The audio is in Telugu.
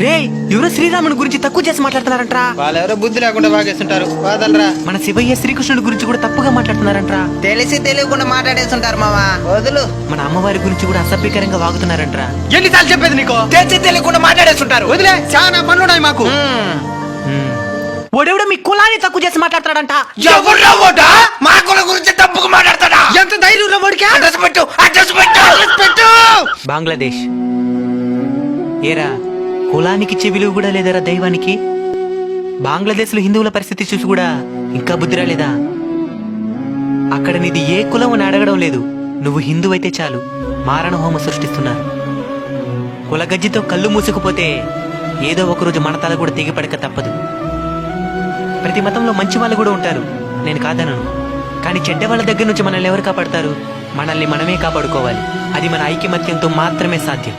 రే ఎవరో శ్రీరాముని గురించి తక్కువ చేసి మాట్లాడుతున్నారంట్రా. వాళ్ళెవరో బుద్ధి లేకుండా బాగేస్తుంటారు. వదలరా. మన శివయ్య శ్రీకృష్ణుడి గురించి కూడా తప్పుగా మాట్లాడుతున్నారంట్రా. తెలిసి తెలియకుండా మాట్లాడేస్తుంటారు మావా. వదులు. మన అమ్మవారి గురించి కూడా అసభ్యకరంగా వాగుతున్నారంట్రా. ఎన్నిసార్లు చెప్పేది నీకు? తెలిసి తెలియకుండా మాట్లాడేస్తుంటారు. వదిలే, చాలా పనులున్నాయి మాకు. ఓడెవడో మీ కులాన్ని తక్కువ చేసి మాట్లాడతాడంట. ఎవరు మా కుల గురించి తప్పుగా మాట్లాడతాడా? ఎంత ధైర్యం వాడికి? అడ్రస్ పెట్టు, అడ్రస్ పెట్టు, అడ్రస్ పెట్టు. బంగ్లాదేశ్. ఏరా కులానికి విలువ కూడా లేదరా దైవానికి. బంగ్లాదేశ్ లో హిందువుల పరిస్థితి చూసి కూడా ఇంకా బుద్ధి రాలేదా? అక్కడ నీది ఏ కులం అని అడగడం లేదు. నువ్వు హిందువు అయితే చాలు మారణ హోమ సృష్టిస్తున్నారు. కులగజ్జితో కళ్ళు మూసుకుపోతే ఏదో ఒకరోజు మన తల కూడా తెగిపడక తప్పదు. ప్రతి మతంలో మంచి వాళ్ళు కూడా ఉంటారు, నేను కాదనను. కానీ చెడ్డ వాళ్ళ దగ్గర నుంచి మనల్ని ఎవరు కాపాడతారు? మనల్ని మనమే కాపాడుకోవాలి. అది మన ఐకమత్యంతో మాత్రమే సాధ్యం.